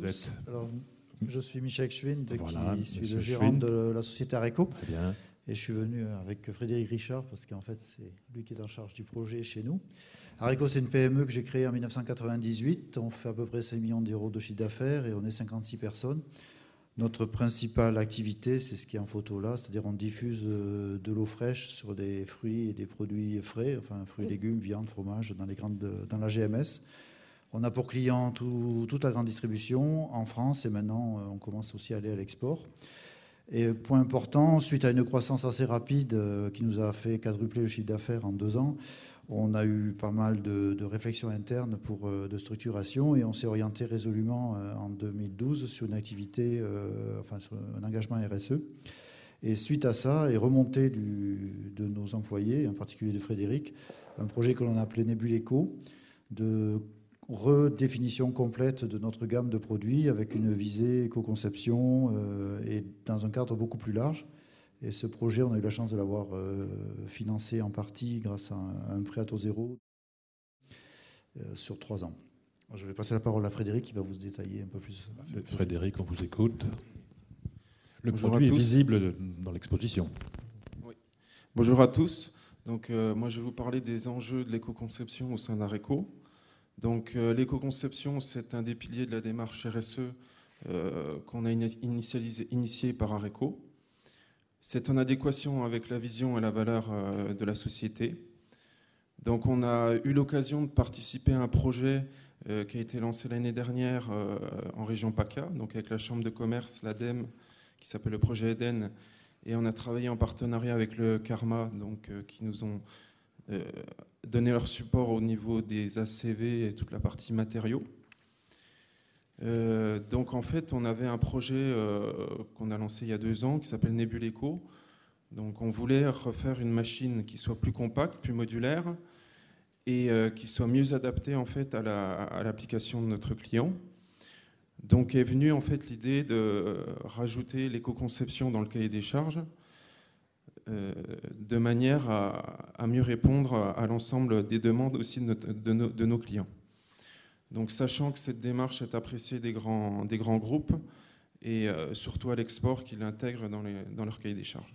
tous. Alors, je suis Michel Schwind, Voilà, qui suis Monsieur le gérant Schwind. de la société Areco. Très bien. Et je suis venu avec Frédéric Richard, parce qu'en fait, c'est lui qui est en charge du projet chez nous. Areco, c'est une PME que j'ai créée en 1998. On fait à peu près 5 millions d'euros de chiffre d'affaires et on est 56 personnes. Notre principale activité, c'est ce qui est en photo là, c'est-à-dire on diffuse de l'eau fraîche sur des fruits et des produits frais, enfin fruits et légumes, viande, fromage, dans la GMS. On a pour client toute la grande distribution en France et maintenant on commence aussi à aller à l'export. Et point important, suite à une croissance assez rapide qui nous a fait quadrupler le chiffre d'affaires en 2 ans, on a eu pas mal de réflexions internes de structuration et on s'est orienté résolument en 2012 sur une activité, sur un engagement RSE. Et suite à ça, et remonté de nos employés, en particulier de Frédéric, un projet que l'on a appelé Nebuleco, de redéfinition complète de notre gamme de produits avec une visée éco-conception et dans un cadre beaucoup plus large. Et ce projet, on a eu la chance de l'avoir financé en partie grâce à un prêt à taux zéro sur 3 ans. Alors, je vais passer la parole à Frédéric qui va vous détailler un peu plus. Frédéric, on vous écoute. Le Bonjour produit à est tous. visible dans l'exposition. Oui. Bonjour à tous. Donc, moi, je vais vous parler des enjeux de l'éco-conception au sein d'Areco. Donc, l'éco-conception, c'est un des piliers de la démarche RSE qu'on a initié par Areco. C'est en adéquation avec la vision et la valeur de la société. Donc, on a eu l'occasion de participer à un projet qui a été lancé l'année dernière en région PACA, donc avec la Chambre de commerce, l'ADEME, qui s'appelle le projet Eden. Et on a travaillé en partenariat avec le Karma, donc, qui nous ont donné leur support au niveau des ACV et toute la partie matériaux. Donc en fait, on avait un projet qu'on a lancé il y a 2 ans qui s'appelle Nebuleco. Donc on voulait refaire une machine qui soit plus compacte, plus modulaire et qui soit mieux adaptée en fait à l'application de notre client. Donc est venue en fait l'idée de rajouter l'éco-conception dans le cahier des charges de manière à mieux répondre à l'ensemble des demandes aussi de nos clients. Donc, sachant que cette démarche est appréciée des grands groupes et surtout à l'export qui l'intègrent dans leur cahier des charges.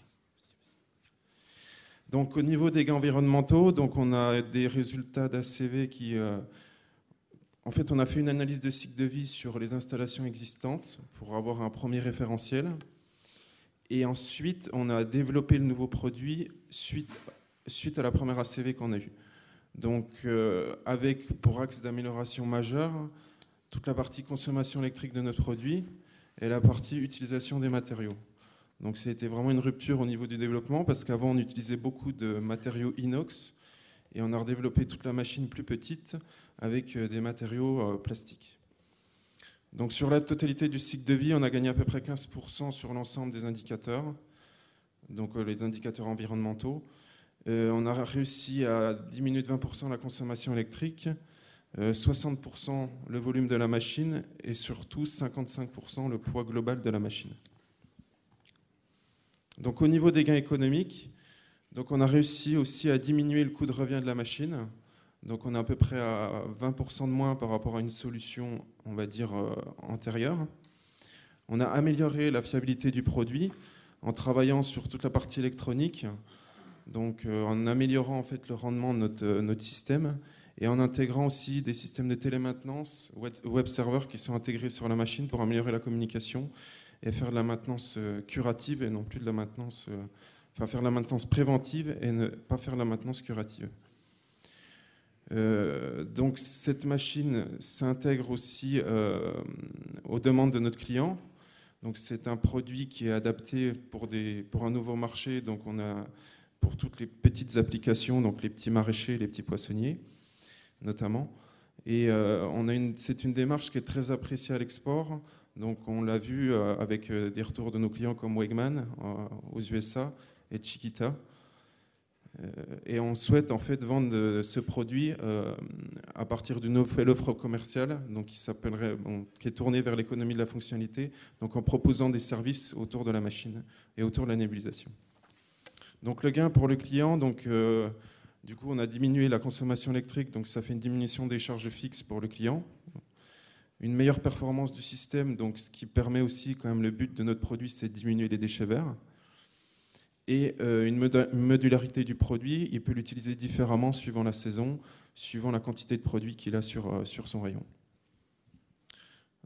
Donc, au niveau des gains environnementaux, donc on a des résultats d'ACV qui... en fait, on a fait une analyse de cycle de vie sur les installations existantes pour avoir un premier référentiel. Et ensuite, on a développé le nouveau produit suite à la première ACV qu'on a eue. Donc, avec pour axe d'amélioration majeure toute la partie consommation électrique de notre produit et la partie utilisation des matériaux. Donc, c'était vraiment une rupture au niveau du développement parce qu'avant, on utilisait beaucoup de matériaux inox et on a redéveloppé toute la machine plus petite avec des matériaux plastiques. Donc, sur la totalité du cycle de vie, on a gagné à peu près 15% sur l'ensemble des indicateurs, donc les indicateurs environnementaux. On a réussi à diminuer de 20% la consommation électrique, 60% le volume de la machine et surtout 55% le poids global de la machine. Donc au niveau des gains économiques, donc on a réussi aussi à diminuer le coût de revient de la machine. Donc on est à peu près à 20% de moins par rapport à une solution, on va dire, antérieure. On a amélioré la fiabilité du produit en travaillant sur toute la partie électronique. Donc en améliorant en fait le rendement de notre système et en intégrant aussi des systèmes de télémaintenance web serveurs qui sont intégrés sur la machine pour améliorer la communication et faire de la maintenance curative et non plus de la maintenance, faire de la maintenance préventive et ne pas faire de la maintenance curative. Donc cette machine s'intègre aussi aux demandes de notre client. Donc c'est un produit qui est adapté pour un nouveau marché. Donc on a pour toutes les petites applications, donc les petits maraîchers, les petits poissonniers, notamment. Et c'est une démarche qui est très appréciée à l'export. Donc on l'a vu avec des retours de nos clients comme Wegman aux USA et Chiquita. Et on souhaite en fait vendre ce produit à partir d'une nouvelle offre commerciale, donc qui est tournée vers l'économie de la fonctionnalité, donc en proposant des services autour de la machine et autour de la nébulisation. Donc le gain pour le client, donc du coup on a diminué la consommation électrique, donc ça fait une diminution des charges fixes pour le client. une meilleure performance du système, donc ce qui permet aussi, quand même, le but de notre produit, c'est de diminuer les déchets verts. Et une modularité du produit, il peut l'utiliser différemment suivant la saison, suivant la quantité de produits qu'il a sur son rayon.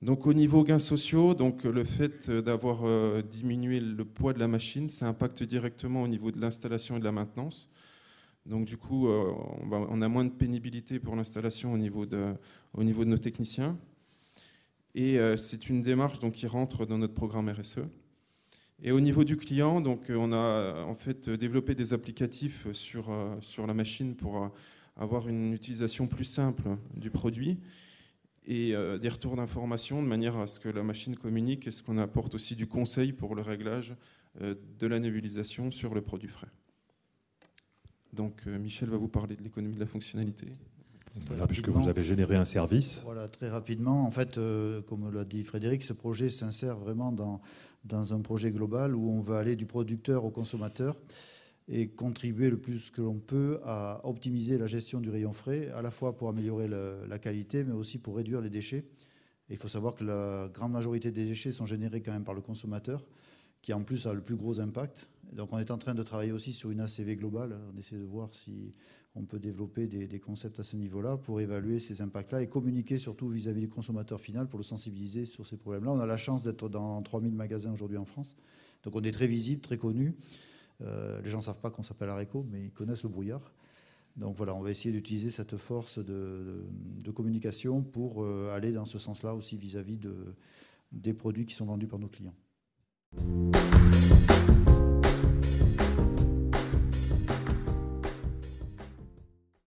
Donc au niveau gains sociaux, donc le fait d'avoir diminué le poids de la machine, ça impacte directement au niveau de l'installation et de la maintenance. Donc du coup, on a moins de pénibilité pour l'installation au niveau de nos techniciens. Et c'est une démarche donc, qui rentre dans notre programme RSE. Et au niveau du client, donc, on a en fait développé des applicatifs sur la machine pour avoir une utilisation plus simple du produit et des retours d'informations de manière à ce que la machine communique et ce qu'on apporte aussi du conseil pour le réglage de la nébulisation sur le produit frais. Donc Michel va vous parler de l'économie de la fonctionnalité. Voilà, puisque vous avez généré un service. Voilà, très rapidement. En fait, comme l'a dit Frédéric, ce projet s'insère vraiment dans un projet global où on veut aller du producteur au consommateur et contribuer le plus que l'on peut à optimiser la gestion du rayon frais, à la fois pour améliorer la qualité, mais aussi pour réduire les déchets. Et il faut savoir que la grande majorité des déchets sont générés quand même par le consommateur, qui en plus a le plus gros impact. Donc on est en train de travailler aussi sur une ACV globale. On essaie de voir si on peut développer des concepts à ce niveau-là pour évaluer ces impacts-là et communiquer surtout vis-à-vis du consommateur final pour le sensibiliser sur ces problèmes-là. On a la chance d'être dans 3000 magasins aujourd'hui en France. Donc on est très visible, très connu. Les gens ne savent pas qu'on s'appelle Areco, mais ils connaissent le brouillard. Donc voilà, on va essayer d'utiliser cette force de communication pour aller dans ce sens-là aussi vis-à-vis des produits qui sont vendus par nos clients.